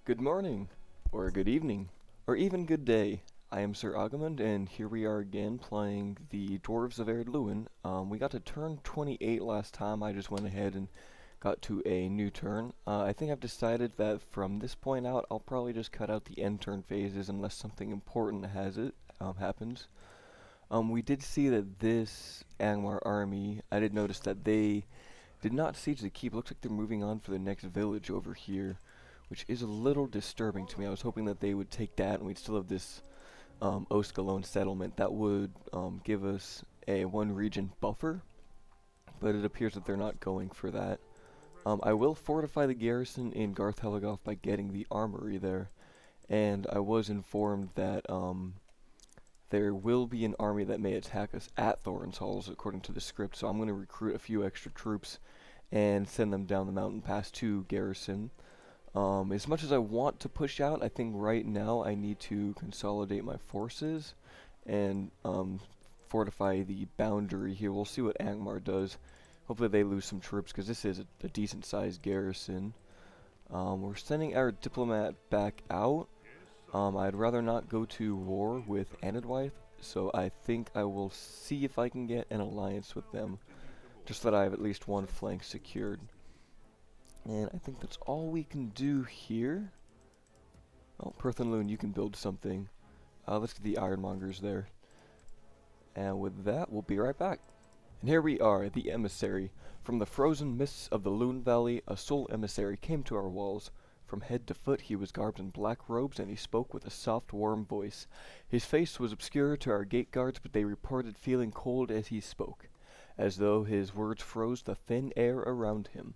Good morning, or good evening, or even good day. I am Sir Agamond, and here we are again playing the Dwarves of Ered Luin. We got to turn 28 last time. I just went ahead and got to a new turn. I think I've decided that from this point out, I'll probably just cut out the end turn phases unless something important happens. We did see that this Angmar army, I did notice that they did not siege the keep. Looks like they're moving on for the next village over here, which is a little disturbing to me. I was hoping that they would take that and we'd still have this Oskalone settlement that would give us a one region buffer, but it appears that they're not going for that. I will fortify the garrison in Garth Heligoth by getting the armory there, and I was informed that there will be an army that may attack us at Thorin's Halls according to the script, so I'm going to recruit a few extra troops and send them down the mountain pass to garrison. As much as I want to push out, I think right now I need to consolidate my forces and fortify the boundary here. We'll see what Angmar does. Hopefully they lose some troops because this is a decent sized garrison. We're sending our diplomat back out. I'd rather not go to war with Anadwyth, so I think I will see if I can get an alliance with them, just that I have at least one flank secured. And I think that's all we can do here. Oh, Perth and Luin, you can build something. Let's get the ironmongers there. And with that, we'll be right back. And here we are, the Emissary. From the frozen mists of the Luin Valley, a sole emissary came to our walls. From head to foot he was garbed in black robes, and he spoke with a soft, warm voice. His face was obscure to our gate guards, but they reported feeling cold as he spoke, as though his words froze the thin air around him.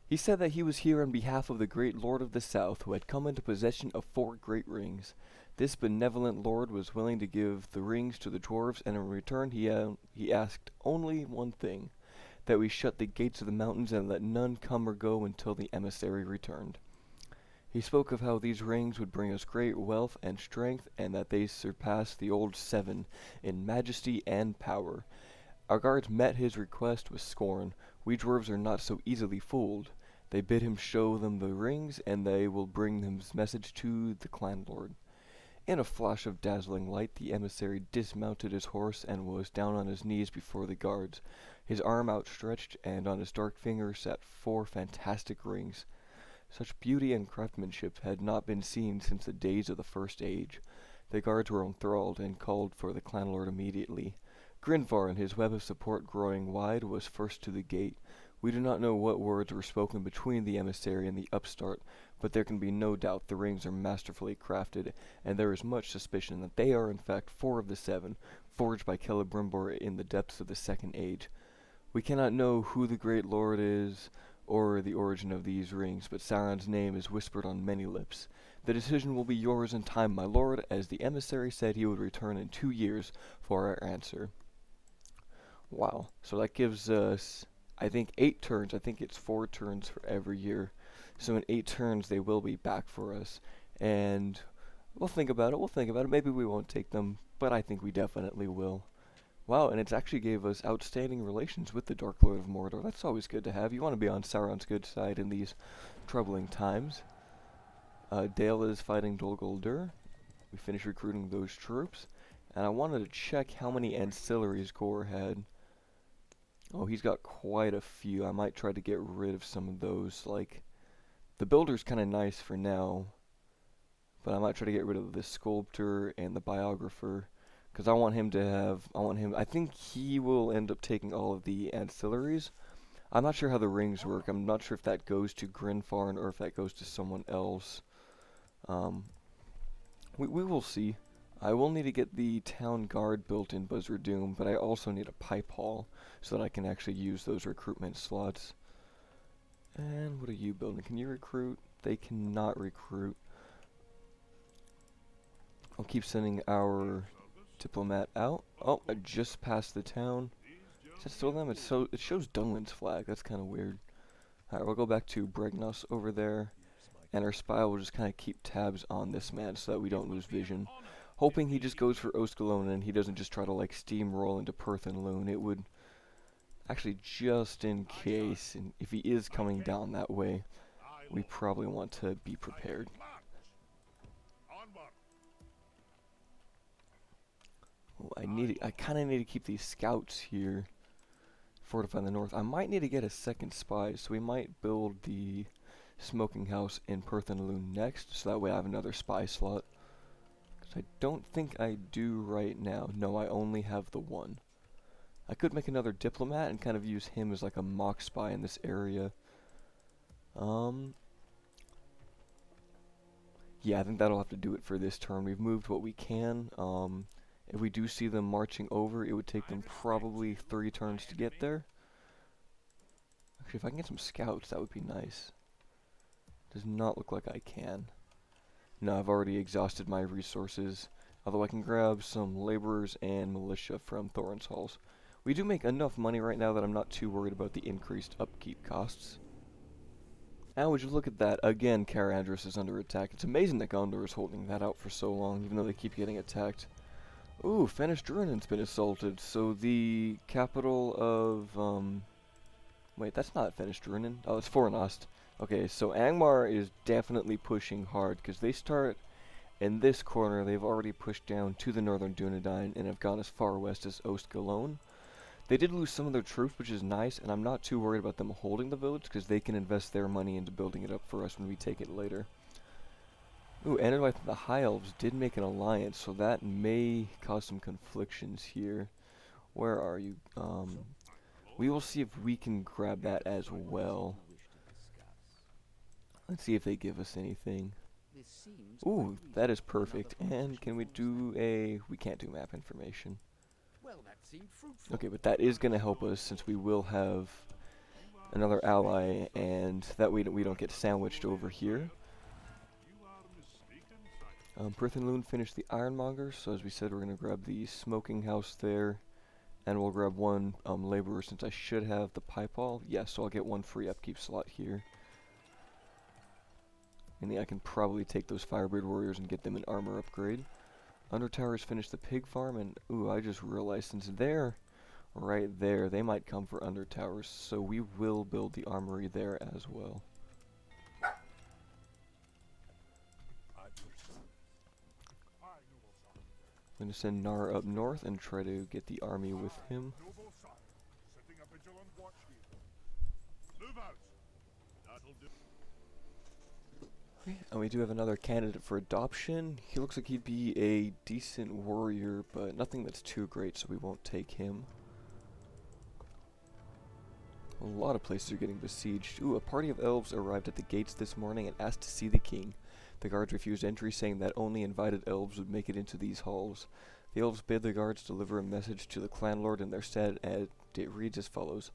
He said that he was here on behalf of the great lord of the south, who had come into possession of 4 great rings. This benevolent lord was willing to give the rings to the dwarves, and in return he asked only one thing, that we shut the gates of the mountains and let none come or go until the emissary returned. He spoke of how these rings would bring us great wealth and strength, and that they surpassed the old 7 in majesty and power. Our guards met his request with scorn. We dwarves are not so easily fooled. They bid him show them the rings, and they will bring his message to the clan lord. In a flash of dazzling light, the emissary dismounted his horse and was down on his knees before the guards, his arm outstretched, and on his dark finger sat 4 fantastic rings. Such beauty and craftsmanship had not been seen since the days of the First Age. The guards were enthralled and called for the clan lord immediately. Grinvar, in his web of support growing wide, was first to the gate. We do not know what words were spoken between the emissary and the upstart, but there can be no doubt the rings are masterfully crafted, and there is much suspicion that they are in fact 4 of the 7, forged by Celebrimbor in the depths of the Second Age. We cannot know who the great lord is, or the origin of these rings, but Sauron's name is whispered on many lips. The decision will be yours in time, my lord, as the emissary said he would return in 2 years for our answer. Wow, so that gives us, I think, 8 turns. I think it's 4 turns for every year. So in 8 turns, they will be back for us. And we'll think about it. Maybe we won't take them, but I think we definitely will. Wow, and it's actually gave us outstanding relations with the Dark Lord of Mordor. That's always good to have. You want to be on Sauron's good side in these troubling times. Dale is fighting Dol Guldur. We finished recruiting those troops. And I wanted to check how many ancillaries Gore had. Oh, he's got quite a few. I might try to get rid of some of those. Like, the builder's kind of nice for now, but I might try to get rid of the sculptor and the biographer, because I think he will end up taking all of the ancillaries. I'm not sure how the rings work. I'm not sure if that goes to Grinfarn or if that goes to someone else. We will see. I will need to get the town guard built in Buzzard Doom, but I also need a pipe hall so that I can actually use those recruitment slots. And what are you building? Can you recruit? They cannot recruit. I'll keep sending our diplomat out. Oh, I just passed the town. Is that still them? It shows Dunlin's flag. That's kind of weird. Alright, we'll go back to Bregnos over there. And our spy will just kind of keep tabs on this man so that we don't lose vision. Hoping he just goes for Oskalone and he doesn't just try to like steamroll into Perth and Luin. It would actually, just in case, and if he is coming down that way, we probably want to be prepared. Ooh, I kind of need to keep these scouts here, fortifying the north. I might need to get a second spy, so we might build the smoking house in Perth and Luin next, so that way I have another spy slot. Because I don't think I do right now. No, I only have the one. I could make another diplomat and kind of use him as like a mock spy in this area. Yeah, I think that'll have to do it for this turn. We've moved what we can. If we do see them marching over, it would take them probably 3 turns to get there. Actually, if I can get some scouts, that would be nice. Does not look like I can. No, I've already exhausted my resources. Although I can grab some laborers and militia from Thorin's Halls. We do make enough money right now that I'm not too worried about the increased upkeep costs. Now would you look at that, again Caradhras is under attack. It's amazing that Gondor is holding that out for so long, even though they keep getting attacked. Ooh, Fenish Drurinen's been assaulted, so the capital of, wait, that's not Fenish Druinen. Oh, it's Fornost. Okay, so Angmar is definitely pushing hard, because they start in this corner. They've already pushed down to the northern Dunedain, and have gone as far west as Ostgalone. They did lose some of their troops, which is nice, and I'm not too worried about them holding the village, because they can invest their money into building it up for us when we take it later. Ooh, and the High Elves did make an alliance, so that may cause some conflictions here. Where are you? We will see if we can grab that as well. Let's see if they give us anything. Ooh, that is perfect. And can we do a... we can't do map information. Okay, but that is going to help us since we will have another ally, and that way we don't get sandwiched over here. Perth and Luin finished the Ironmonger, so as we said, we're going to grab the smoking house there, and we'll grab one laborer since I should have the pieball. Yeah, so I'll get one free upkeep slot here. And yeah, I can probably take those Firebird Warriors and get them an armor upgrade. Undertowers finished the pig farm, and ooh, I just realized since they're right there, they might come for Undertowers, so we will build the armory there as well. I'm going to send Nar up north and try to get the army with him. Okay, and we do have another candidate for adoption. He looks like he'd be a decent warrior, but nothing that's too great, so we won't take him. A lot of places are getting besieged. Ooh, a party of elves arrived at the gates this morning and asked to see the king. The guards refused entry, saying that only invited elves would make it into these halls. The elves bid the guards deliver a message to the clanlord in their stead, and it reads as follows.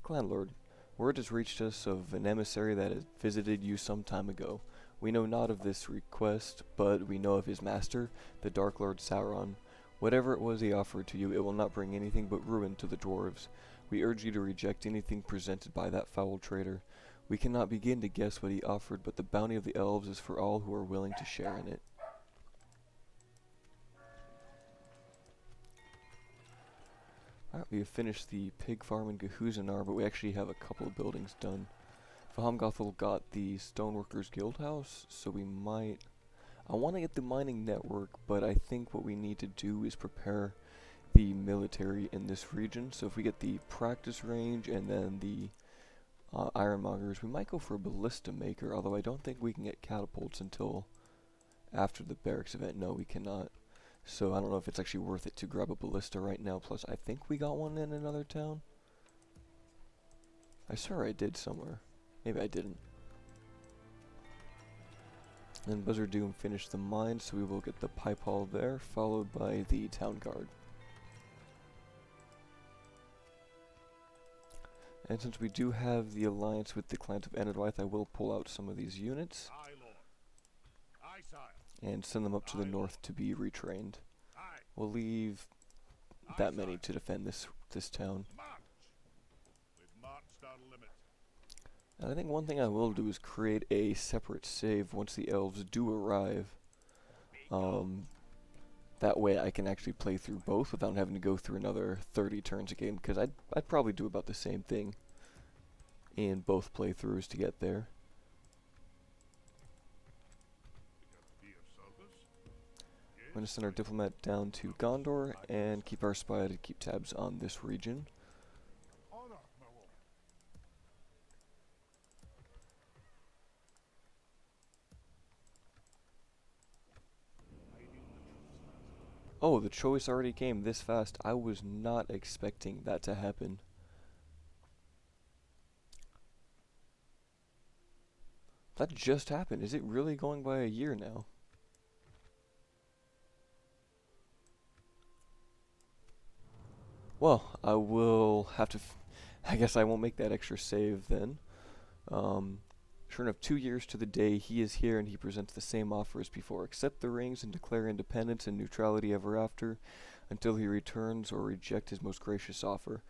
Clanlord, word has reached us of an emissary that has visited you some time ago. We know not of this request, but we know of his master, the Dark Lord Sauron. Whatever it was he offered to you, it will not bring anything but ruin to the dwarves. We urge you to reject anything presented by that foul traitor. We cannot begin to guess what he offered, but the bounty of the elves is for all who are willing to share in it. Alright, we have finished the pig farm in Gehuzanar, but we actually have a couple of buildings done. Fahamgothel got the Stoneworkers Guild House, so we might... I want to get the mining network, but I think what we need to do is prepare the military in this region. So if we get the practice range and then the ironmongers, we might go for a ballista maker, although I don't think we can get catapults until after the barracks event. No, we cannot. So I don't know if it's actually worth it to grab a ballista right now, plus I think we got one in another town. I swear I did somewhere. Maybe I didn't. And Buzzard Doom finished the mine, so we will get the pipe hall there, followed by the town guard. And since we do have the alliance with the clans of Ered, I will pull out some of these units and send them up to the north to be retrained. We'll leave that many to defend this town. And I think one thing I will do is create a separate save once the elves do arrive. That way I can actually play through both without having to go through another 30 turns a game, because I'd probably do about the same thing in both playthroughs to get there. I'm going to send our diplomat down to Gondor and keep our spy to keep tabs on this region. Oh, the choice already came this fast. I was not expecting that to happen. That just happened. Is it really going by a year now? Well, I will have to... I guess I won't make that extra save then. Sure enough, 2 years to the day, he is here and he presents the same offer as before. Accept the rings and declare independence and neutrality ever after, until he returns, or reject his most gracious offer.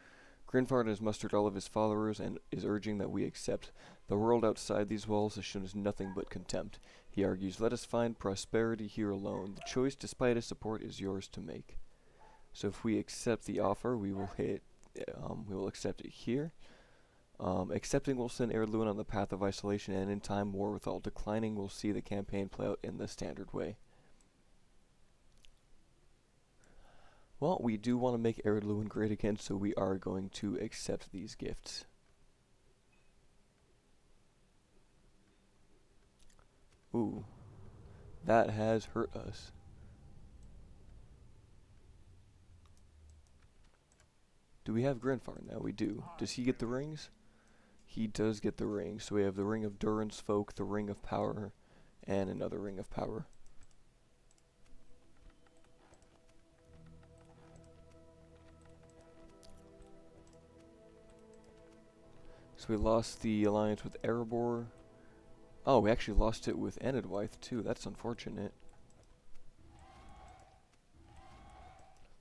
Grinfard has mustered all of his followers and is urging that we accept. The world outside these walls has shown us nothing but contempt. He argues, let us find prosperity here alone. The choice, despite his support, is yours to make. So if we accept the offer, we will accept it here. Accepting will send Ered Luin on the path of isolation and in time war with all. Declining will see the campaign play out in the standard way. Well, we do want to make Ered Luin great again, so we are going to accept these gifts. Ooh, that has hurt us. Do we have Grinfar now? We do. Does he get the rings? He does get the rings. So we have the Ring of Durin's Folk, the Ring of Power, and another Ring of Power. So we lost the alliance with Erebor. Oh, we actually lost it with Enedwythe too. That's unfortunate.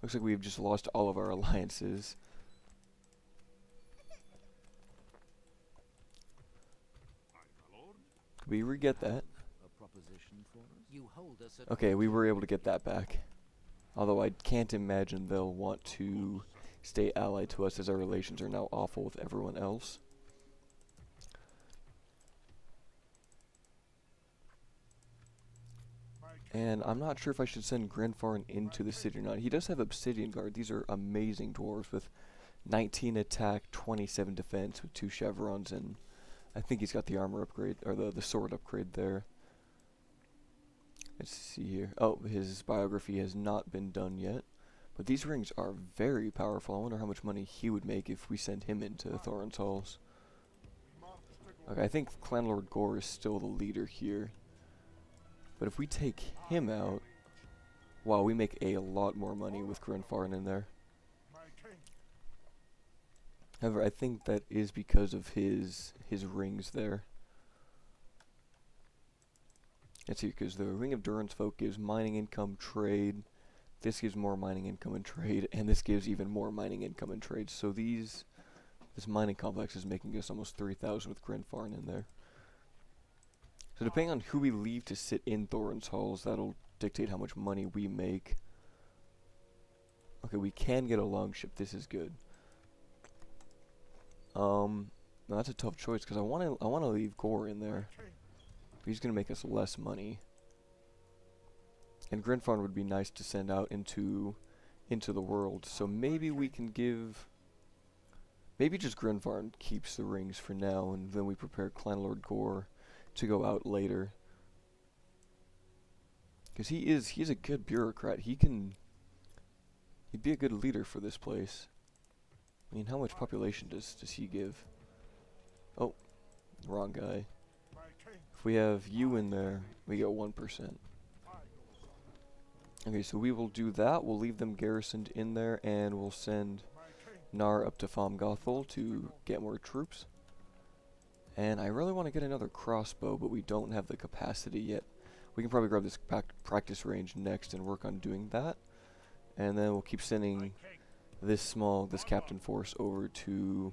Looks like we've just lost all of our alliances. Could we re-get that? Okay, we were able to get that back. Although I can't imagine they'll want to stay allied to us, as our relations are now awful with everyone else. And I'm not sure if I should send Grinfarn into the city or not. He does have Obsidian Guard. These are amazing dwarves with 19 attack, 27 defense with 2 chevrons, and I think he's got the armor upgrade, or the sword upgrade there. Let's see here. Oh, his biography has not been done yet. But these rings are very powerful. I wonder how much money he would make if we send him into Thorin's Halls. Okay, I think Clanlord Gore is still the leader here. But if we take him out, wow, we make a lot more money with Grinfarn in there. However, I think that is because of his rings there. Let's see, because the Ring of Durin's Folk gives mining income, trade. This gives more mining income and trade, and this gives even more mining income and trade. So this mining complex is making us almost 3,000 with Grinfarn in there. So depending on who we leave to sit in Thorin's Halls, that'll dictate how much money we make. Okay, we can get a longship. This is good. Now that's a tough choice because I want to leave Gore in there. He's gonna make us less money. And Grinfarn would be nice to send out into the world. So maybe we can give. Maybe just Grinfarn keeps the rings for now, and then we prepare Clanlord Gore to go out later. Because he's a good bureaucrat. He'd be a good leader for this place. I mean, how much population does he give? Oh, wrong guy. If we have you in there, we get 1%. Okay, so we will do that. We'll leave them garrisoned in there, and we'll send Nar up to Famgothel to get more troops. And I really want to get another crossbow, but we don't have the capacity yet. We can probably grab this practice range next and work on doing that. And then we'll keep sending this captain force over to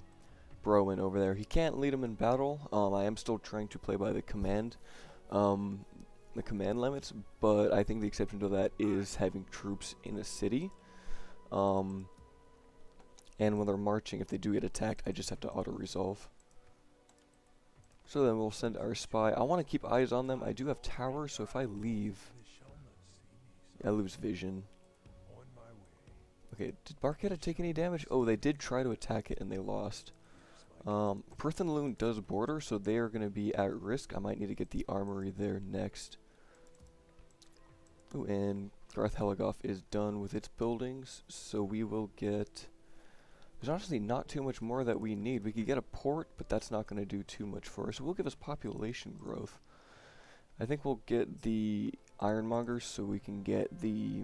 Browen over there. He can't lead them in battle. I am still trying to play by the command limits, but I think the exception to that is having troops in a city. And when they're marching, if they do get attacked, I just have to auto-resolve. So then we'll send our spy. I want to keep eyes on them. I do have towers, so if I leave... I lose vision. Okay, did Barketta take any damage? Oh, they did try to attack it and they lost. Perth and Luin does border, so they are going to be at risk. I might need to get the armory there next. Ooh, and Garth Heligoth is done with its buildings, so we will get... There's honestly not too much more that we need. We could get a port, but that's not going to do too much for us. It will give us population growth. I think we'll get the ironmongers so we can get the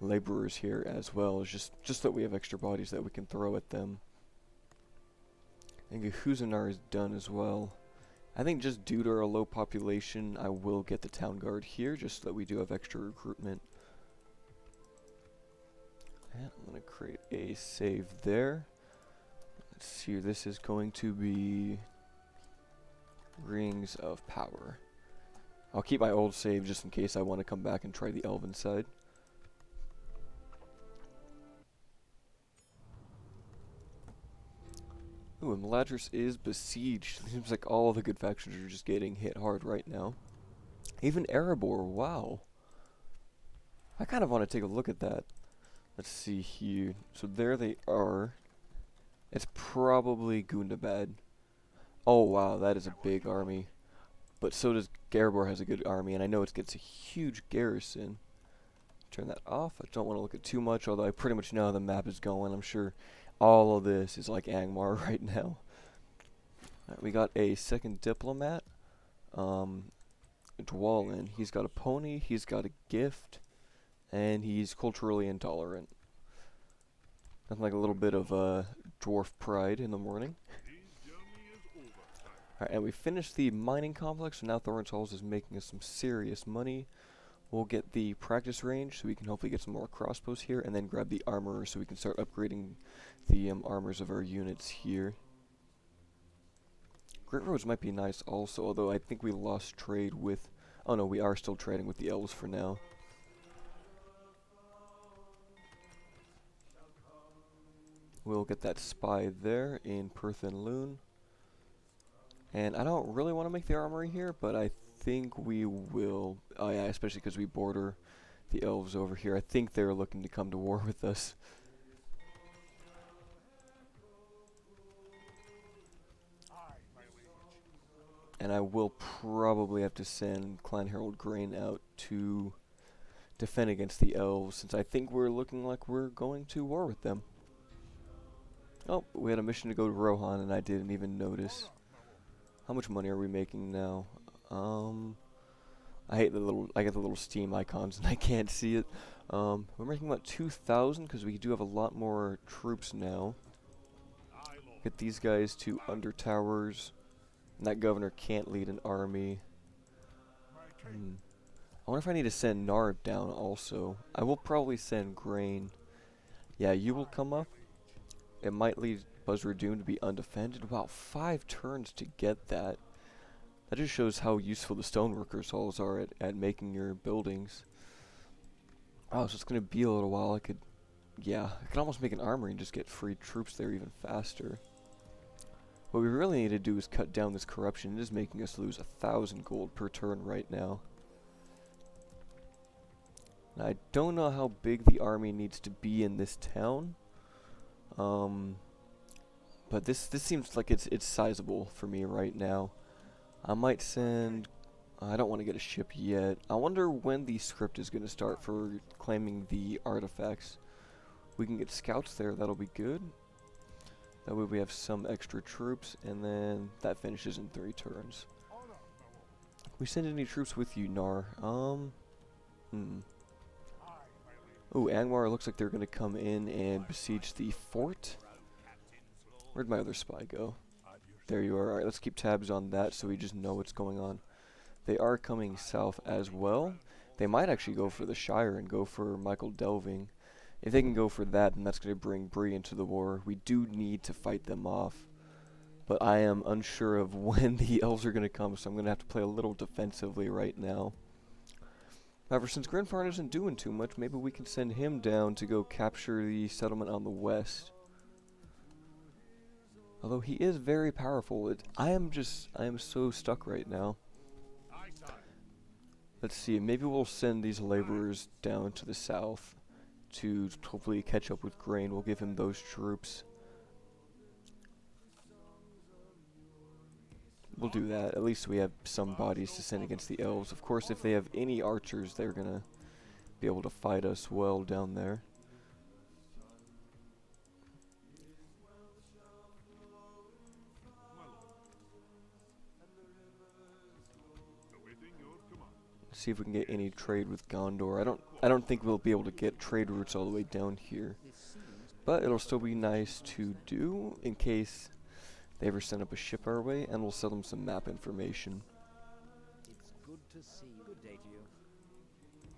laborers here as well. It's just that we have extra bodies that we can throw at them. And Gehuzanar is done as well. I think just due to our low population, I will get the town guard here, just so that we do have extra recruitment. And I'm going to create a save there. Let's see, this is going to be Rings of Power. I'll keep my old save just in case I want to come back and try the elven side. Ooh, and Meladris is besieged. Seems like all the good factions are just getting hit hard right now. Even Erebor, wow. I kind of want to take a look at that. Let's see here. So there they are. It's probably Gundabad. Oh wow, that is a big army. But so does Erebor has a good army, and I know it gets a huge garrison. Turn that off. I don't want to look at too much, although I pretty much know how the map is going. I'm sure all of this is like Angmar right now. Right, we got a second diplomat. Dwalin. He's got a pony, he's got a gift, and he's culturally intolerant. Nothing like a little bit of dwarf pride in the morning. Alright, and we finished the mining complex, so now Thorin's Halls is making us some serious money. We'll get the practice range, so we can hopefully get some more crossbows here, and then grab the armor so we can start upgrading the armors of our units here. Great Roads might be nice also, although I think we lost trade with... Oh no, we are still trading with the elves for now. We'll get that spy there in Perth and Luin. And I don't really want to make the armory here, but I think we will. Oh yeah, especially because we border the elves over here. I think they're looking to come to war with us. And I will probably have to send Clan Harold Grain out to defend against the elves, since I think we're looking like we're going to war with them. Oh, we had a mission to go to Rohan, and I didn't even notice. How much money are we making now? I hate the little, I get the little Steam icons and I can't see it. We're making about 2,000 because we do have a lot more troops now. Get these guys to under towers. And that governor can't lead an army. I wonder if I need to send Narb down also. I will probably send Grain. Yeah, you will come up. It might lead Buzzradoon to be undefended. Wow, 5 turns to get that. That just shows how useful the stoneworkers' halls are at making your buildings. Oh, so it's going to be a little while. I could almost make an armory and just get free troops there even faster. What we really need to do is cut down this corruption. It is making us lose 1,000 gold per turn right now. Now, I don't know how big the army needs to be in this town. But this seems like it's sizable for me right now. I might send... I don't want to get a ship yet. I wonder when the script is going to start for claiming the artifacts. We can get scouts there, that'll be good. That way we have some extra troops, and then that finishes in 3 turns. We send any troops with you, Nar? Ooh, Angmar looks like they're going to come in and besiege the fort. Where'd my other spy go? There you are. Alright, let's keep tabs on that so we just know what's going on. They are coming south as well. They might actually go for the Shire and go for Michael Delving. If they can go for that, then that's going to bring Bree into the war. We do need to fight them off. But I am unsure of when the elves are going to come, so I'm going to have to play a little defensively right now. However, since Grinfarn isn't doing too much, maybe we can send him down to go capture the settlement on the west. Although he is very powerful, I am so stuck right now. Let's see, maybe we'll send these laborers down to the south to hopefully catch up with grain. We'll give him those troops. We'll do that. At least we have some bodies to send against the elves. Of course, if they have any archers, they're gonna be able to fight us well down there. See if we can get any trade with Gondor. I don't think we'll be able to get trade routes all the way down here, but it'll still be nice to do in case they ever send up a ship our way, and we'll sell them some map information. It's good to see you. Good day to you.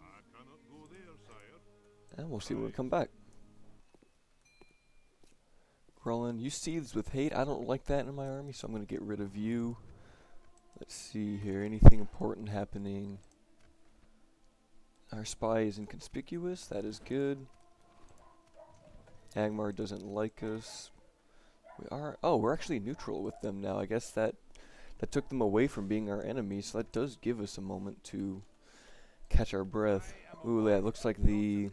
I cannot go there, sire. And we'll see when we come back. Roland, you seethes with hate. I don't like that in my army, so I'm going to get rid of you. Let's see here. Anything important happening? Our spy is inconspicuous. That is good. Angmar doesn't like us. We're actually neutral with them now. I guess that took them away from being our enemies, so that does give us a moment to catch our breath. Ooh, yeah, it looks like the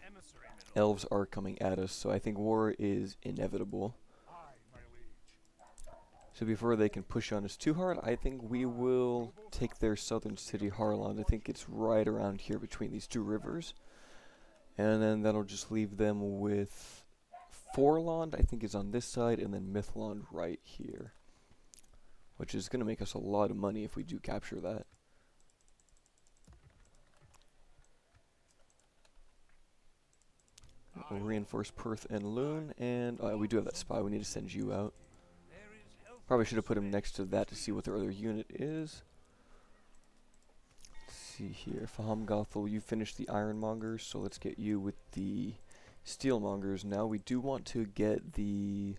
elves are coming at us, so I think war is inevitable. So before they can push on us too hard, I think we will take their southern city, Harland. I think it's right around here between these two rivers. And then that'll just leave them with Forland, I think, is on this side, and then Mithlond right here. Which is going to make us a lot of money if we do capture that. We'll reinforce Perth and Luin, and we do have that spy. We need to send you out. Probably should have put him next to that to see what their other unit is. Let's see here. Fahamgothel, you finished the Ironmongers, so let's get you with the Steelmongers. Now we do want to get the...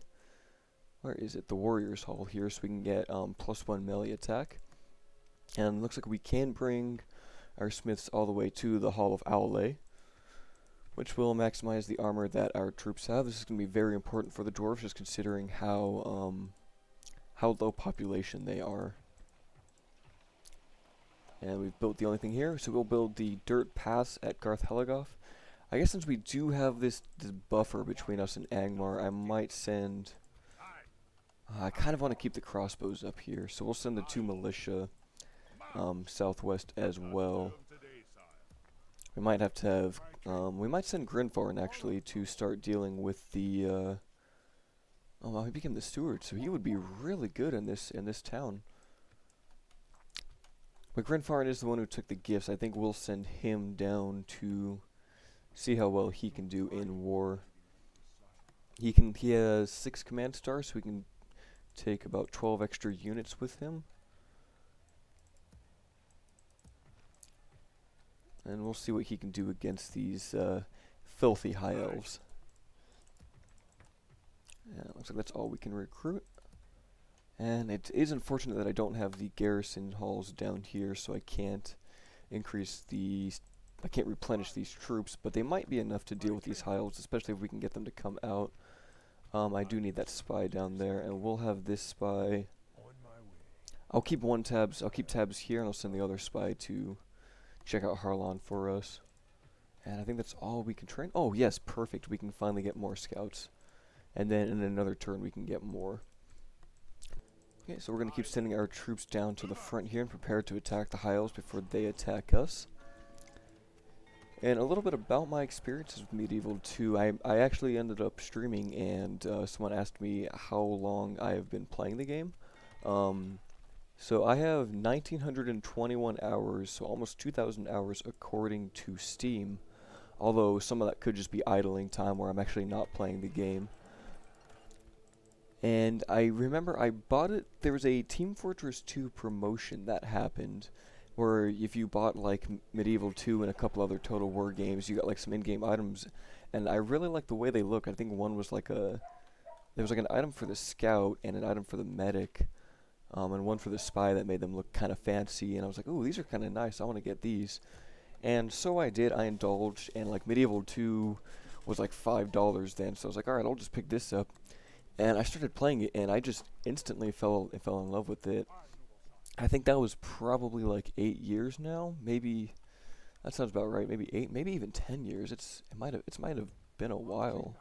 Where is it? The Warriors Hall here, so we can get +1 melee attack. And looks like we can bring our smiths all the way to the Hall of Owlay, which will maximize the armor that our troops have. This is going to be very important for the dwarves, just considering how low population they are. And we've built the only thing here, so we'll build the dirt pass at Garth Heligoth. I guess since we do have this buffer between us and Angmar, I might send... I kind of want to keep the crossbows up here, so we'll send the 2 militia southwest as well. We might have to have... we might send Grinfarn, actually, to start dealing with the... oh, well, he became the steward, so he would be really good in this town. But Grinfarn is the one who took the gifts. I think we'll send him down to see how well he can do in war. He has 6 command stars, so we can take about 12 extra units with him. And we'll see what he can do against these filthy high elves. Yeah, looks like that's all we can recruit. And it is unfortunate that I don't have the garrison halls down here, so I can't I can't replenish these troops, but they might be enough to deal with these high elves, especially if we can get them to come out. I do need that spy down there, and we'll have this spy. I'll keep tabs here, and I'll send the other spy to check out Harlan for us. And I think that's all we can train. Oh yes, perfect. We can finally get more scouts. And then in another turn we can get more. Okay, so we're going to keep sending our troops down to the front here and prepare to attack the high elves before they attack us. And a little bit about my experiences with Medieval 2. I actually ended up streaming, and someone asked me how long I have been playing the game. So I have 1,921 hours, so almost 2,000 hours according to Steam. Although some of that could just be idling time where I'm actually not playing the game. And I remember I bought it, there was a Team Fortress 2 promotion that happened, where if you bought like Medieval 2 and a couple other Total War games, you got like some in-game items, and I really liked the way they look. I think one was like there was like an item for the scout and an item for the medic, and one for the spy that made them look kind of fancy, and I was like, ooh, these are kind of nice, I want to get these. And so I did, I indulged, and like Medieval 2 was like $5 then, so I was like, alright, I'll just pick this up. And I started playing it, and I just instantly fell in love with it. I think that was probably like 8 years now, maybe That sounds about right. Maybe 8, maybe even 10 years. It might have been a while.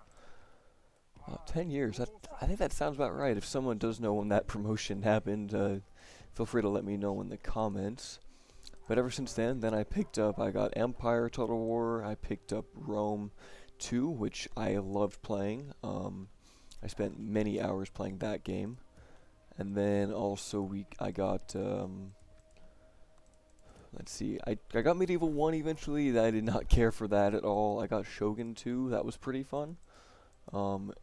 10 years. I think that sounds about right. If someone does know when that promotion happened, feel free to let me know in the comments. But ever since then I got Empire Total War. I picked up Rome 2, which I loved playing. I spent many hours playing that game. And then also I got let's see. I got Medieval 1 eventually. I did not care for that at all. I got Shogun 2. That was pretty fun.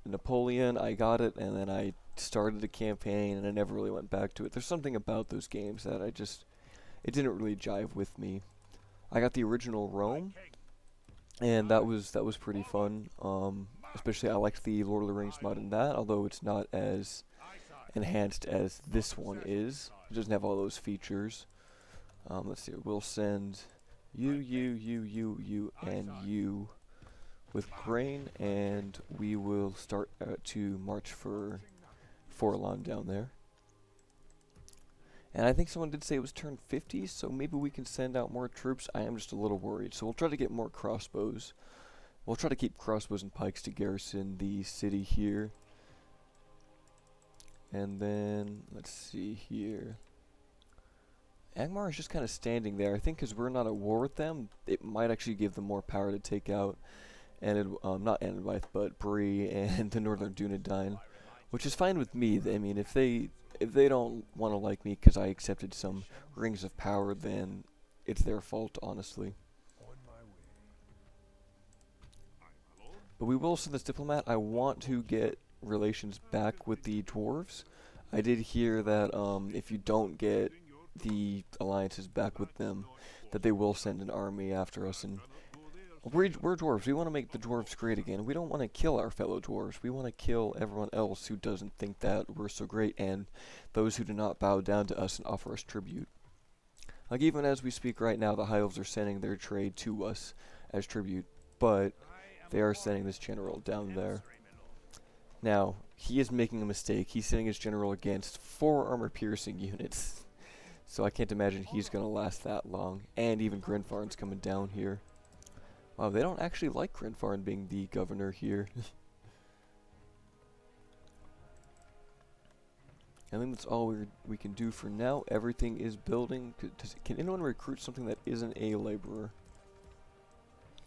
Napoleon, I got it, and then I started the campaign, and I never really went back to it. There's something about those games that it didn't really jive with me. I got the original Rome, and that was pretty fun. Especially I liked the Lord of the Rings mod in that, although it's not as enhanced as this one is. It doesn't have all those features. Let's see, we'll send you, and you with grain, and we will start to march for Forlan down there. And I think someone did say it was turn 50, so maybe we can send out more troops. I am just a little worried, so we'll try to get more crossbows. We'll try to keep crossbows and pikes to garrison the city here. And then, let's see here. Angmar is just kind of standing there. I think because we're not at war with them, it might actually give them more power to take out not Anadwyth, but Bree and the Northern Dunedain, which is fine with me. I mean, if they don't want to like me because I accepted some rings of power, then it's their fault, honestly. But we will send this diplomat. I want to get relations back with the dwarves. I did hear that if you don't get the alliances back with them, that they will send an army after us. And we're dwarves. We want to make the dwarves great again. We don't want to kill our fellow dwarves. We want to kill everyone else who doesn't think that we're so great, and those who do not bow down to us and offer us tribute. Like, even as we speak right now, the High Elves are sending their trade to us as tribute, but they are sending this general down there. Now, he is making a mistake. He's sending his general against 4 armor-piercing units, so I can't imagine he's going to last that long. And even Grenfarn's coming down here. Wow, they don't actually like Grenfarn being the governor here. I think that's all we can do for now. Everything is building. Can anyone recruit something that isn't a laborer?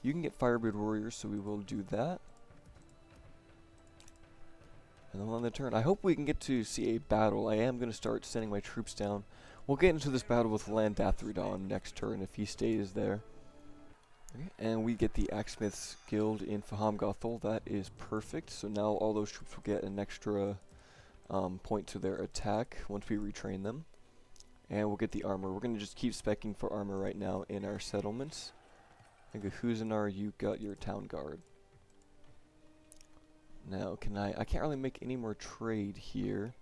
You can get Firebird Warriors, so we will do that. And then on the turn, I hope we can get to see a battle. I am going to start sending my troops down. We'll get into this battle with Landathridon next turn if he stays there. Okay, and we get the Axesmiths Guild in Fahamgothel. That is perfect. So now all those troops will get an extra point to their attack once we retrain them. And we'll get the armor. We're going to just keep specking for armor right now in our settlements. Okay, Huzanar, you got your town guard. Now, I can't really make any more trade here.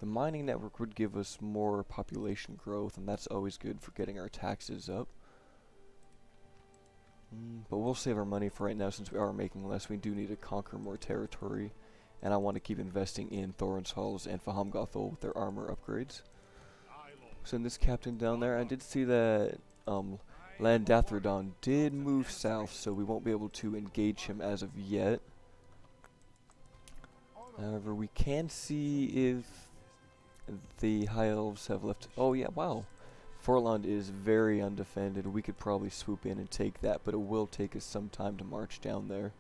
The mining network would give us more population growth, and that's always good for getting our taxes up. But we'll save our money for right now since we are making less. We do need to conquer more territory, and I want to keep investing in Thorin's Halls and Fahamgothel with their armor upgrades. Send this captain down there. I did see that Landathridon did move south, so we won't be able to engage him as of yet. However, we can see if the High Elves have left. Oh yeah, wow. Forland is very undefended. We could probably swoop in and take that, but it will take us some time to march down there.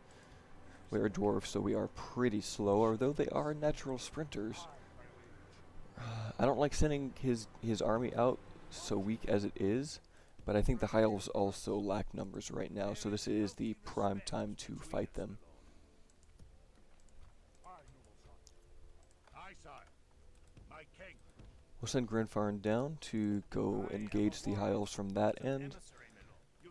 We are dwarves, so we are pretty slow, although they are natural sprinters. I don't like sending his army out so weak as it is, but I think the High Elves also lack numbers right now, so this is the prime time to fight them. We'll send Grenfarn down to go engage the High Elves from that end,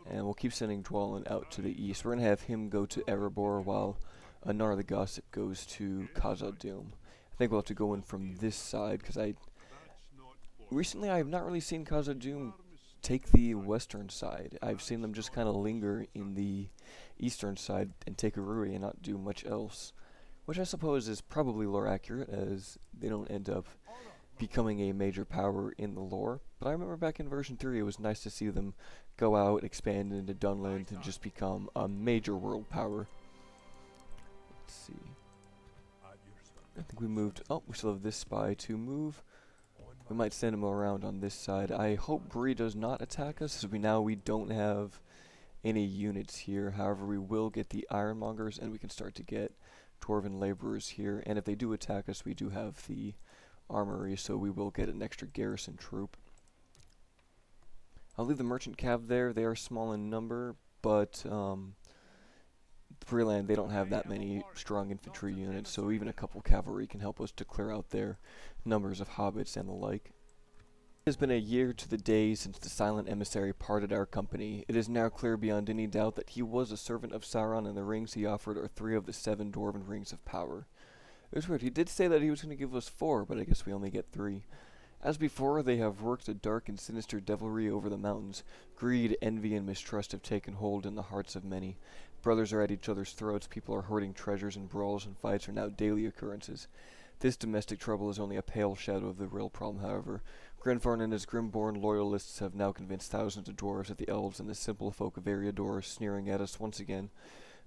and we'll keep sending Dwalin out to the east. We're going to have him go to Erebor while Anar the Gossip goes to Khazad-dûm. I think we'll have to go in from this side, because recently I have not really seen Khazad-dûm take the western side. I've seen them just kind of linger in the eastern side and take Aruri and not do much else, which I suppose is probably lore accurate, as they don't end up becoming a major power in the lore. But I remember back in version 3 it was nice to see them go out, expand into Dunland, and just become a major world power. Let's see. I think we moved. Oh, we still have this spy to move. We might send him around on this side. I hope Bree does not attack us, as we don't have any units here. However, we will get the ironmongers, and we can start to get dwarven laborers here. And if they do attack us, we do have the armory, so we will get an extra garrison troop. I'll leave the merchant cav there. They are small in number, but Freeland, they don't have that many strong infantry units, so even a couple cavalry can help us to clear out their numbers of hobbits and the like. It has been a year to the day since the silent emissary parted our company. It is now clear beyond any doubt that he was a servant of Sauron, and the rings he offered are 3 of the 7 dwarven rings of power. It was weird. He did say that he was going to give us 4, but I guess we only get 3. As before, they have worked a dark and sinister devilry over the mountains. Greed, envy, and mistrust have taken hold in the hearts of many. Brothers are at each other's throats, people are hoarding treasures, and brawls and fights are now daily occurrences. This domestic trouble is only a pale shadow of the real problem, however. Grenfarn and his grim-born loyalists have now convinced thousands of dwarves that the elves and the simple folk of Ered are sneering at us once again,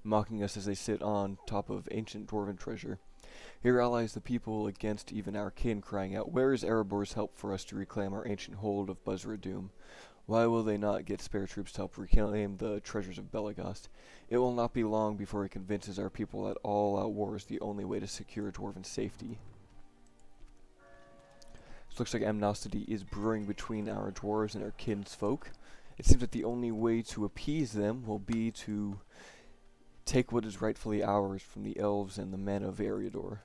mocking us as they sit on top of ancient dwarven treasure. Here allies the people against even our kin, crying out, "Where is Erebor's help for us to reclaim our ancient hold of Buzz-Radum? Why will they not get spare troops to help reclaim the treasures of Belegost? It will not be long before he convinces our people that all-out war is the only way to secure dwarven safety." So looks like amnesty is brewing between our dwarves and our kinsfolk. It seems that the only way to appease them will be to take what is rightfully ours from the elves and the men of Eriador.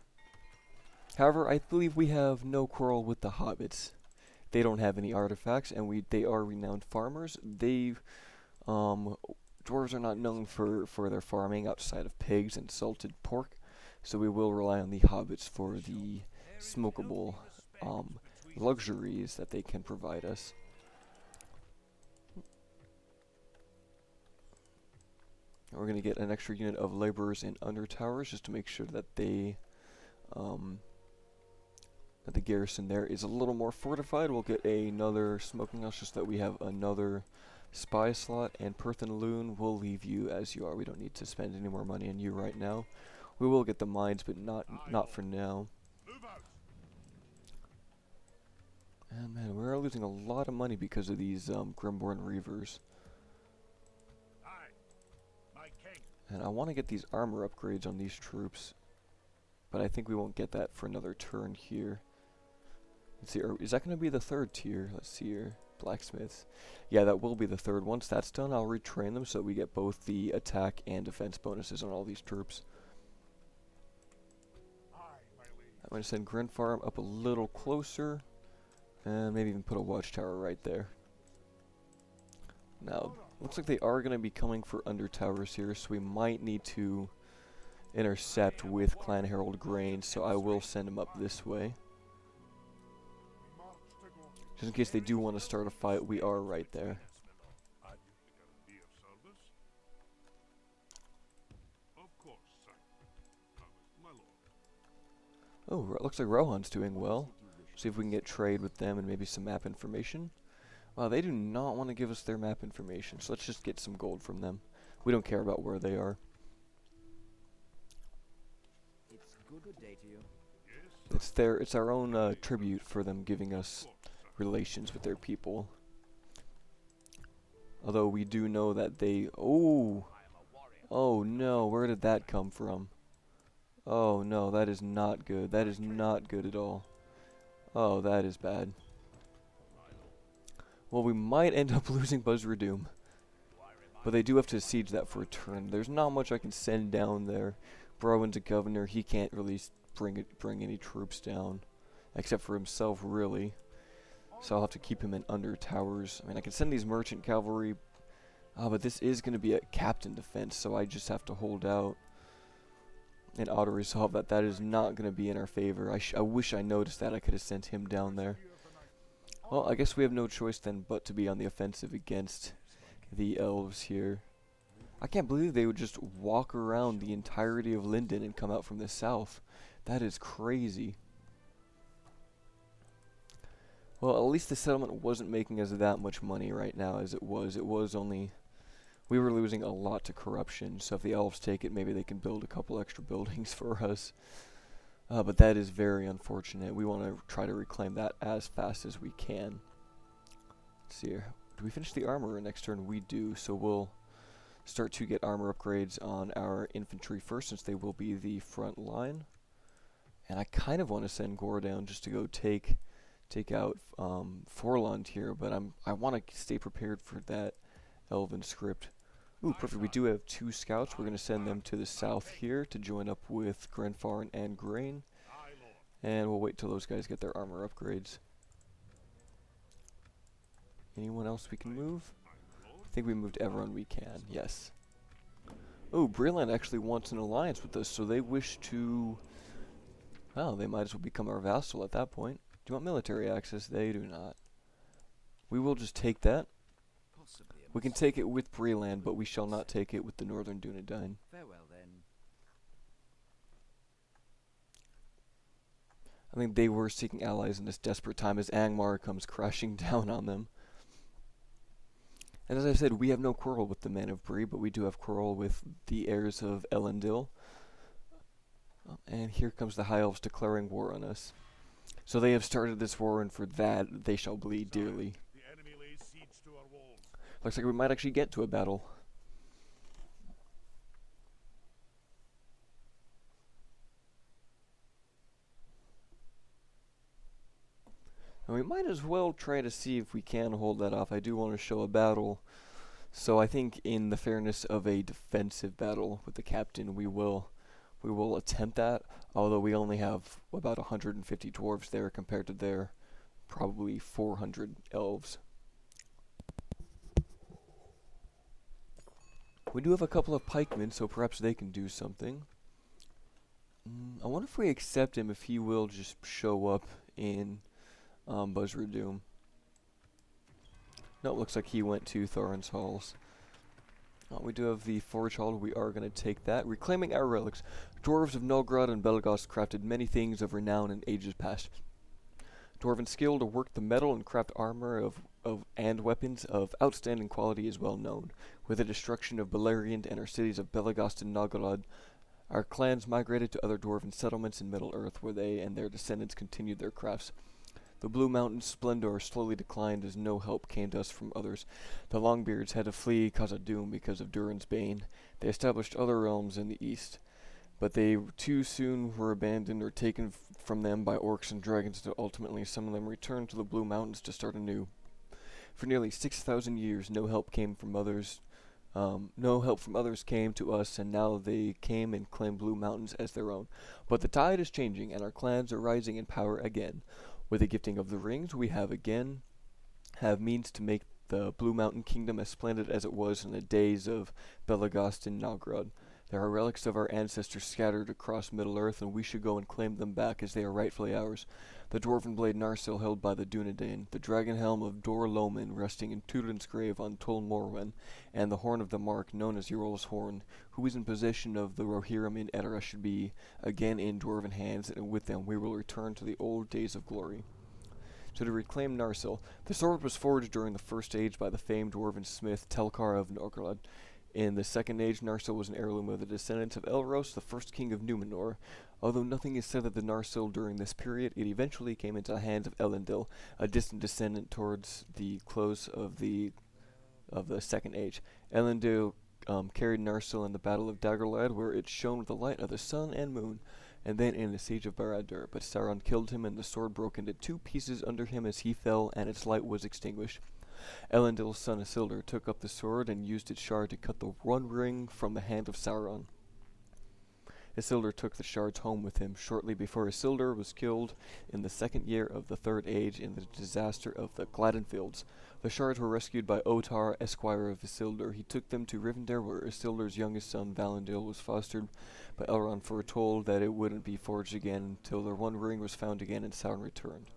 However, I believe we have no quarrel with the hobbits. They don't have any artifacts, and they are renowned farmers. Dwarves are not known for their farming outside of pigs and salted pork, so we will rely on the hobbits for the smokable luxuries that they can provide us. And we're going to get an extra unit of laborers in Undertowers just to make sure that they that the garrison there is a little more fortified. We'll get another smoking house just that we have another spy slot. And Perth and Luin, we'll leave you as you are. We don't need to spend any more money on you right now. We will get the mines, but not for now. And man, we're losing a lot of money because of these Grimborn Reavers. And I want to get these armor upgrades on these troops, but I think we won't get that for another turn here. Let's see, is that going to be the 3rd tier? Let's see here. Blacksmiths. Yeah, that will be the 3rd. Once that's done, I'll retrain them so we get both the attack and defense bonuses on all these troops. I'm going to send Grenfarm up a little closer, and maybe even put a watchtower right there. Now, looks like they are going to be coming for Undertowers here, so we might need to intercept with Clan Herald Grain, so I will send them up this way. Just in case they do want to start a fight, we are right there. Oh, looks like Rohan's doing well. See if we can get trade with them and maybe some map information. Wow, they do not want to give us their map information, so let's just get some gold from them. We don't care about where they are. Good day to you. It's our own tribute for them giving us relations with their people. Although we do know that they... Oh no, where did that come from? Oh no, that is not good. That is not good at all. Oh, that is bad. Well, we might end up losing Buzz-Radum, but they do have to siege that for a turn. There's not much I can send down there. Browen's a governor. He can't really bring any troops down, except for himself, really. So I'll have to keep him in Undertowers. I mean, I can send these merchant cavalry, but this is going to be a captain defense, so I just have to hold out and auto-resolve that. That is not going to be in our favor. I wish I noticed that. I could have sent him down there. Well, I guess we have no choice then but to be on the offensive against the elves here. I can't believe they would just walk around the entirety of Lindon and come out from the south. That is crazy. Well, at least the settlement wasn't making us that much money right now as it was. It was only... We were losing a lot to corruption, so if the elves take it, maybe they can build a couple extra buildings for us. But that is very unfortunate. We want to try to reclaim that as fast as we can. Let's see here. Do we finish the armor next turn? We do, so we'll start to get armor upgrades on our infantry first, since they will be the front line. And I kind of want to send Gore down just to go take out Forlund here, but I want to stay prepared for that elven script. Ooh, perfect. We do have 2 scouts. We're going to send them to the south here to join up with Grenfarn and Grain. And we'll wait till those guys get their armor upgrades. Anyone else we can move? I think we moved everyone we can, yes. Oh, Breland actually wants an alliance with us, so they wish to... Well, they might as well become our vassal at that point. Do you want military access? They do not. We will just take that. We can take it with Breland, but we shall not take it with the Northern Dunedain. Farewell then. I think they were seeking allies in this desperate time as Angmar comes crashing down on them. And as I said, we have no quarrel with the men of Bree, but we do have quarrel with the heirs of Elendil. And here comes the High Elves declaring war on us. So they have started this war, and for that they shall bleed dearly. The enemy lays siege to our walls. Looks like we might actually get to a battle. And we might as well try to see if we can hold that off. I do want to show a battle. So I think in the fairness of a defensive battle with the captain, we will attempt that. Although we only have about 150 dwarves there compared to their probably 400 elves. We do have a couple of pikemen, so perhaps they can do something. I wonder if we accept him, if he will just show up in Buzzard Doom. No, it looks like he went to Thorin's Halls. We do have the Forge Hall. We are going to take that. Reclaiming our relics. Dwarves of Nolgrad and Belagos crafted many things of renown in ages past. Dwarven skill to work the metal and craft armor and weapons of outstanding quality is well known. With the destruction of Beleriand and our cities of Belagos and Nolgrad, our clans migrated to other dwarven settlements in Middle-earth, where they and their descendants continued their crafts. The Blue Mountain's splendor slowly declined as no help came to us from others. The Longbeards had to flee Khazad-dûm because of Durin's bane. They established other realms in the east, but they too soon were abandoned or taken from them by orcs and dragons, to ultimately some of them returned to the Blue Mountains to start anew. For nearly 6,000 years, no help from others came to us, and now they came and claimed Blue Mountains as their own. But the tide is changing, and our clans are rising in power again. With the gifting of the rings, we have means to make the Blue Mountain Kingdom as splendid as it was in the days of Belagos and Nalgrad. There are relics of our ancestors scattered across Middle-earth, and we should go and claim them back as they are rightfully ours. The dwarven blade Narsil held by the Dunedain, the dragon helm of Dor Lomin resting in Turin's grave on Tol Morwen, and the horn of the Mark known as Yrol's horn, who is in possession of the Rohirrim in Ered, should be again in dwarven hands, and with them we will return to the old days of glory. So to reclaim Narsil, the sword was forged during the First Age by the famed dwarven smith Telkar of Norgrad. In the Second Age, Narsil was an heirloom of the descendants of Elros, the first king of Numenor. Although nothing is said of the Narsil during this period, it eventually came into the hands of Elendil, a distant descendant towards the close of the Second Age. Elendil carried Narsil in the Battle of Dagorlad, where it shone with the light of the sun and moon, and then in the siege of Barad-dûr. But Sauron killed him, and the sword broke into 2 pieces under him as he fell, and its light was extinguished. Elendil's son Isildur took up the sword and used its shard to cut the One Ring from the hand of Sauron. Isildur took the shards home with him shortly before Isildur was killed in the 2nd year of the Third Age in the disaster of the Gladden Fields. The shards were rescued by Otar, esquire of Isildur. He took them to Rivendell, where Isildur's youngest son Valinor was fostered by Elrond, foretold that it wouldn't be forged again until the One Ring was found again and Sauron returned.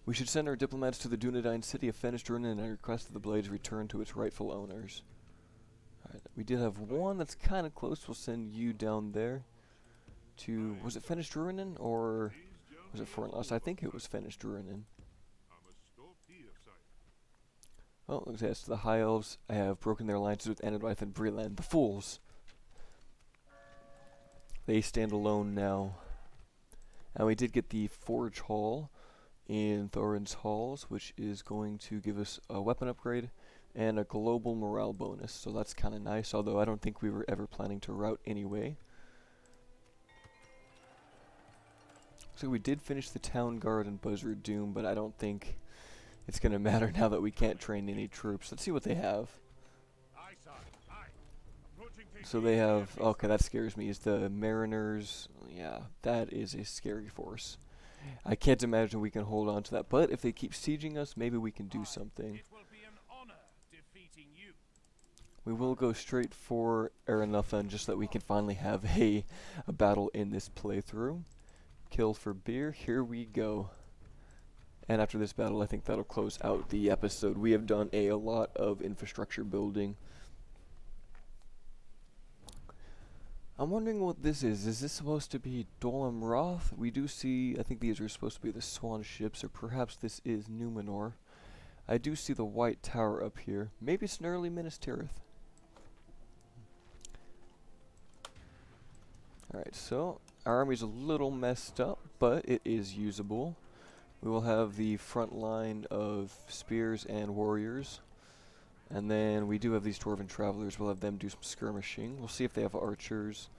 We should send our diplomats to the Dunedain city of Fenestrin and request that the blades return to its rightful owners. Alright, we did have one that's kind of close. We'll send you down there to... Was it Fenestrin or was it Fornlost? I think it was Fenestrin. Oh, looks like the High Elves have broken their alliances with Enedwith and Breland. The fools! They stand alone now. And we did get the Forge Hall in Thorin's Halls, which is going to give us a weapon upgrade and a global morale bonus. So that's kind of nice, although I don't think we were ever planning to route anyway. So we did finish the Town Guard in Buzzard Doom, but I don't think it's going to matter now that we can't train any troops. Let's see what they have. Aye, sir. Aye. Approaching So they have, okay, that scares me, is the Mariners. Yeah, that is a scary force. I can't imagine we can hold on to that, but if they keep sieging us, maybe we can do something. It will be an honor defeating you. We will go straight for Erenuthan just so that we can finally have a battle in this playthrough. Kill for beer, here we go. And after this battle, I think that'll close out the episode. We have done a lot of infrastructure building. I'm wondering what this is. Is this supposed to be Dolam Roth? We do see, I think these are supposed to be the Swan ships, or perhaps this is Numenor. I do see the White Tower up here. Maybe it's Snurly Minas Tirith. Alright, so our army's a little messed up, but it is usable. We will have the front line of spears and warriors. And then we do have these dwarven travelers. We'll have them do some skirmishing. We'll see if they have archers.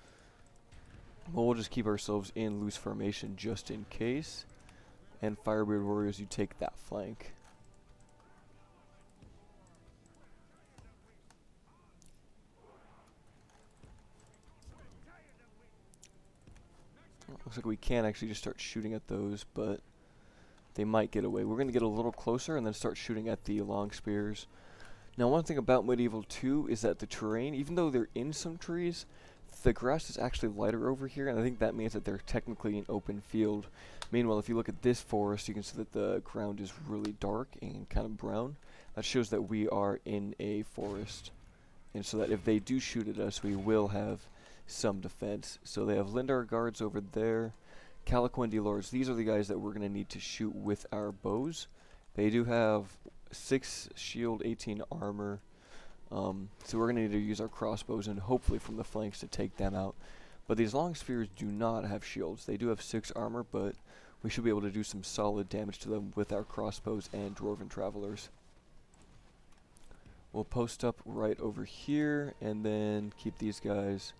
Well, we'll just keep ourselves in loose formation just in case. And Firebeard warriors, you take that flank. Well, looks like we can actually just start shooting at those, but they might get away. We're going to get a little closer and then start shooting at the long spears. Now, one thing about Medieval 2 is that the terrain, even though they're in some trees, the grass is actually lighter over here, and I think that means that they're technically an open field. Meanwhile, if you look at this forest, you can see that the ground is really dark and kind of brown. That shows that we are in a forest, and so that if they do shoot at us, we will have some defense. So they have Lindar guards over there. Calaquendi lords, these are the guys that we're going to need to shoot with our bows. They do have 6 shield, 18 armor. So we're going to need to use our crossbows and hopefully from the flanks to take them out. But these long spears do not have shields. They do have 6 armor, but we should be able to do some solid damage to them with our crossbows and dwarven travelers. We'll post up right over here and then keep these guys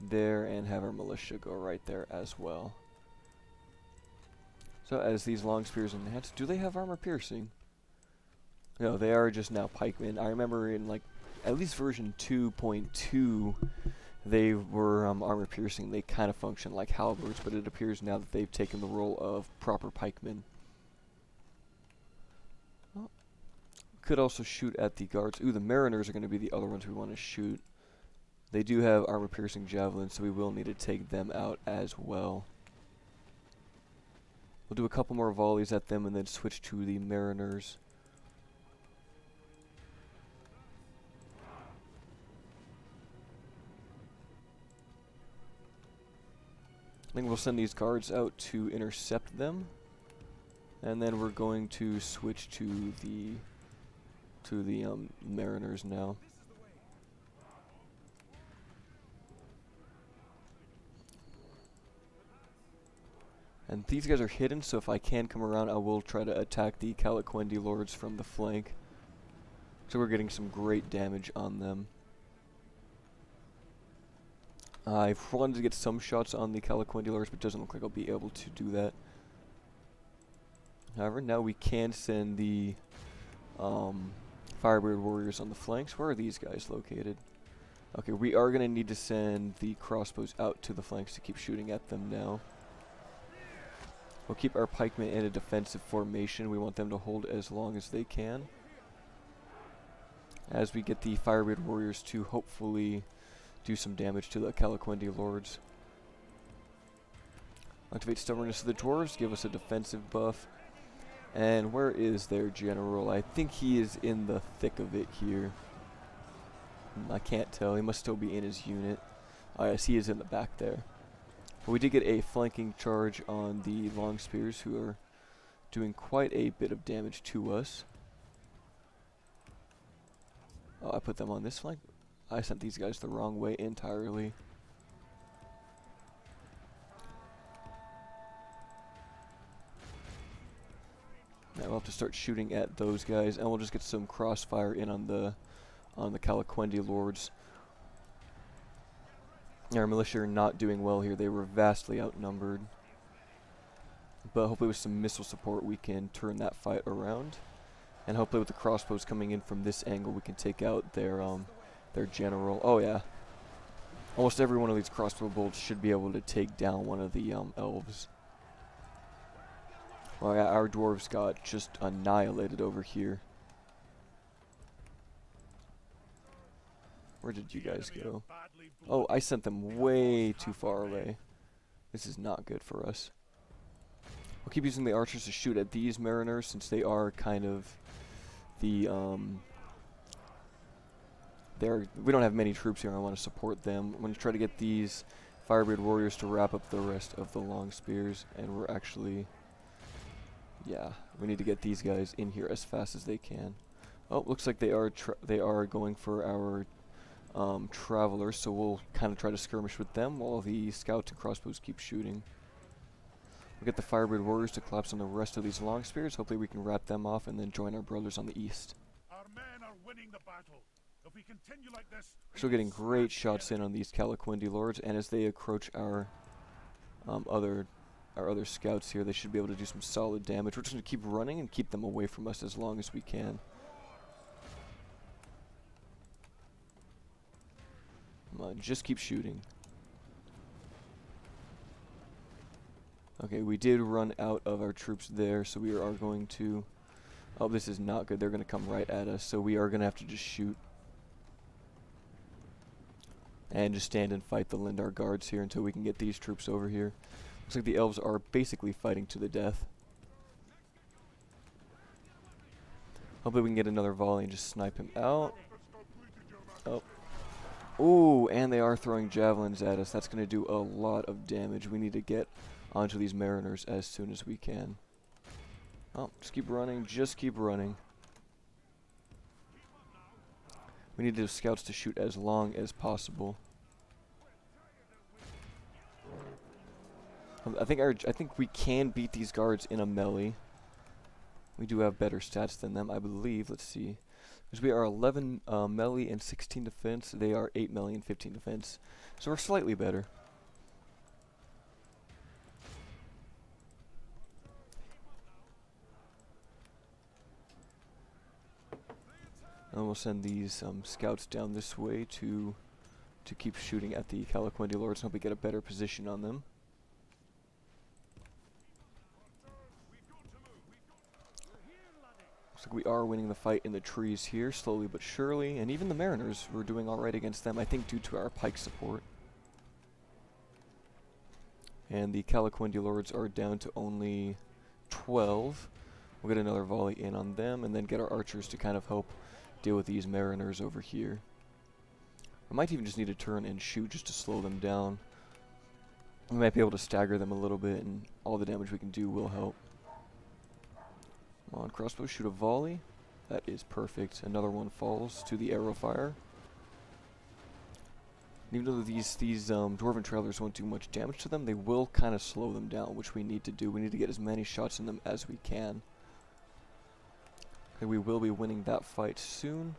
there and have our militia go right there as well. So as these long spears enhance, do they have armor piercing? No, they are just now pikemen. I remember in like at least version 2.2 they were armor piercing. They kind of function like halberds, but it appears now that they've taken the role of proper pikemen. Well, could also shoot at the guards. Ooh, the mariners are going to be the other ones we want to shoot. They do have armor piercing javelins, so we will need to take them out as well. We'll do a couple more volleys at them and then switch to the mariners. I think we'll send these guards out to intercept them, and then we're going to switch to the mariners now. And these guys are hidden, so if I can come around, I will try to attack the Calaquendi lords from the flank. So we're getting some great damage on them. I've wanted to get some shots on the Calaquendi lords, but it doesn't look like I'll be able to do that. However, now we can send the Firebeard warriors on the flanks. Where are these guys located? Okay, we are going to need to send the crossbows out to the flanks to keep shooting at them now. We'll keep our pikemen in a defensive formation. We want them to hold as long as they can. As we get the Firebeard warriors to hopefully do some damage to the Calaquendi lords. Activate Stubbornness of the Dwarves, give us a defensive buff. And where is their general? I think he is in the thick of it here. I can't tell. He must still be in his unit. Oh yes, he is in the back there. But we did get a flanking charge on the long spears, who are doing quite a bit of damage to us. Oh, I put them on this flank. I sent these guys the wrong way entirely. Now we'll have to start shooting at those guys, and we'll just get some crossfire in on the Calaquendi lords. Our militia are not doing well here. They were vastly outnumbered. But hopefully with some missile support we can turn that fight around. And hopefully with the crossbows coming in from this angle we can take out their general. Oh yeah. Almost every one of these crossbow bolts should be able to take down one of the elves. Oh yeah, our dwarves got just annihilated over here. Where did you guys go? Oh, I sent them way too far away. This is not good for us. We'll keep using the archers to shoot at these mariners since they are kind of the we don't have many troops here. I want to support them. I'm going to try to get these firebeard warriors to wrap up the rest of the long spears, and we're actually, yeah, we need to get these guys in here as fast as they can. Oh, looks like they are going for our travelers, so we'll kind of try to skirmish with them while the scouts and crossbows keep shooting. We'll get the firebeard warriors to collapse on the rest of these long spears. Hopefully we can wrap them off and then join our brothers on the east. Our men are winning the battle. If we continue like this, We're still getting great shots in on these Calaquendi lords, and as they approach our other scouts here, they should be able to do some solid damage. We're just going to keep running and keep them away from us as long as we can. Come on, just keep shooting. Okay, we did run out of our troops there, so we are going to... Oh, this is not good. They're going to come right at us, so we are going to have to just shoot. And just stand and fight the Lindar guards here until we can get these troops over here. Looks like the elves are basically fighting to the death. Hopefully we can get another volley and just snipe him out. Oh. Ooh, and they are throwing javelins at us. That's going to do a lot of damage. We need to get onto these mariners as soon as we can. Oh, just keep running, just keep running. We need the scouts to shoot as long as possible. I think we can beat these guards in a melee. We do have better stats than them, I believe. Let's see. Because we are 11 melee and 16 defense. They are 8 melee and 15 defense. So we're slightly better. And we'll send these scouts down this way to keep shooting at the Calaquendi lords and hope we get a better position on them. Looks like we are winning the fight in the trees here, slowly but surely. And even the mariners were doing alright against them, I think due to our pike support. And the Calaquendi lords are down to only 12. We'll get another volley in on them and then get our archers to kind of help deal with these mariners over here. We might even just need to turn and shoot just to slow them down. We might be able to stagger them a little bit, and all the damage we can do will help. Come on, crossbow, shoot a volley. That is perfect. Another one falls to the arrow fire. And even though these dwarven travelers won't do much damage to them, they will kind of slow them down, which we need to do. We need to get as many shots in them as we can. We will be winning that fight soon.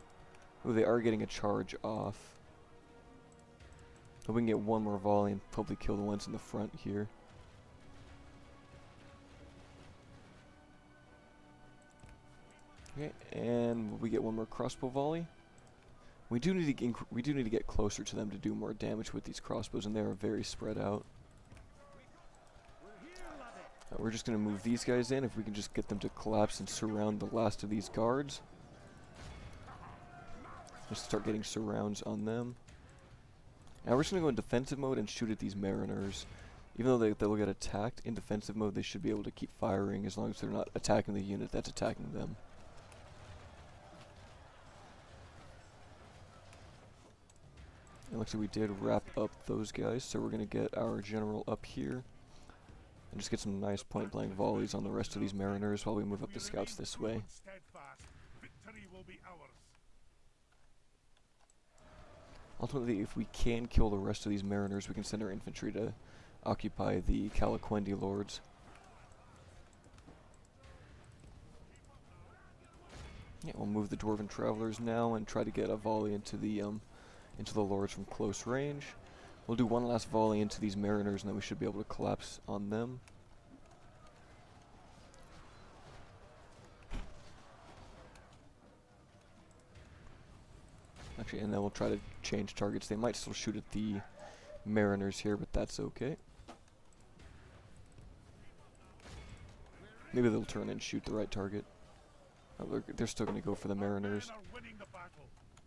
Oh, they are getting a charge off. Hope we can get one more volley and probably kill the ones in the front here. Okay, and we get one more crossbow volley. We do need to get closer to them to do more damage with these crossbows, and they are very spread out. We're just going to move these guys in if we can just get them to collapse and surround the last of these guards. Just start getting surrounds on them. Now we're just going to go in defensive mode and shoot at these mariners. Even though they'll get attacked, in defensive mode they should be able to keep firing as long as they're not attacking the unit that's attacking them. It looks like we did wrap up those guys, so we're going to get our general up here. And just get some nice point-blank volleys on the rest of these mariners while we move up the scouts this way. Victory will be ours. Ultimately, if we can kill the rest of these mariners, we can send our infantry to occupy the Calaquendi lords. Yeah, we'll move the dwarven travelers now and try to get a volley into the lords from close range. We'll do one last volley into these mariners, and then we should be able to collapse on them. Actually, and then we'll try to change targets. They might still shoot at the mariners here, but that's okay. Maybe they'll turn and shoot the right target. Oh, they're still going to go for the mariners.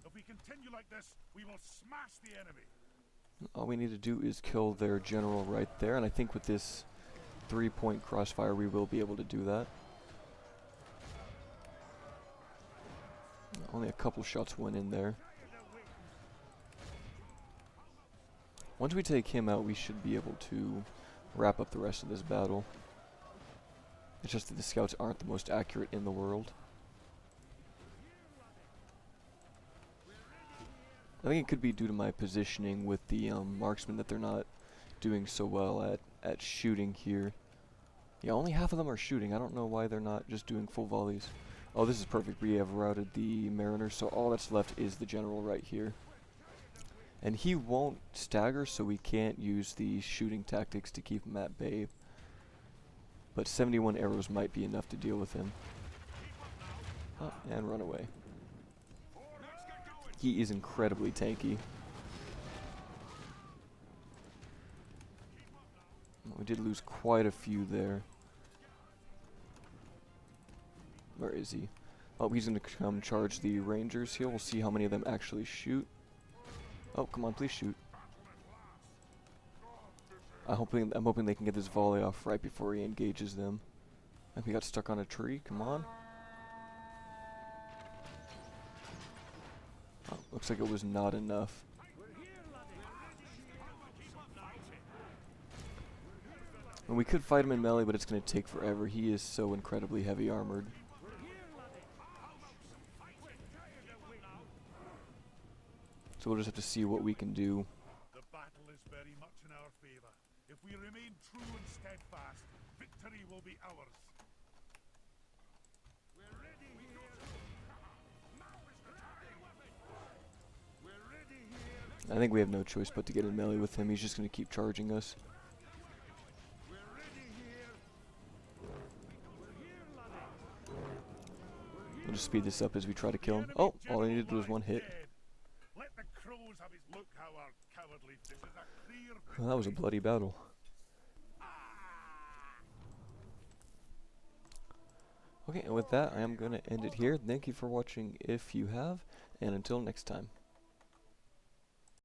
If we continue like this, we will smash the enemy. All we need to do is kill their general right there, and I think with this 3-point crossfire we will be able to do that. Only a couple shots went in there. Once we take him out, we should be able to wrap up the rest of this battle. It's just that the scouts aren't the most accurate in the world. I think it could be due to my positioning with the marksmen that they're not doing so well at shooting here. Yeah, only half of them are shooting. I don't know why they're not just doing full volleys. Oh, this is perfect. We have routed the mariners, so all that's left is the general right here. And he won't stagger, so we can't use the shooting tactics to keep him at bay. But 71 arrows might be enough to deal with him. Oh, and run away. He is incredibly tanky. We did lose quite a few there. Where is he? Oh, he's going to come charge the rangers here. We'll see how many of them actually shoot. Oh, come on, please shoot. I'm hoping they can get this volley off right before he engages them. I think he got stuck on a tree. Come on. Oh, looks like it was not enough. And we could fight him in melee, but it's going to take forever. He is so incredibly heavy armored. So we'll just have to see what we can do. The battle is very much in our favor. If we remain true and steadfast, victory will be ours. We're ready here. Now is the time. We're ready here. I think we have no choice but to get in melee with him. He's just going to keep charging us. We're ready here. We're here, laddie. We'll just speed this up as we try to kill him. Oh, all I needed was one hit. Let the crows have his look how our cowardly this is a clear Well, that was a bloody battle. Okay, and with that, I am going to end it here. Thank you for watching if you have, and until next time.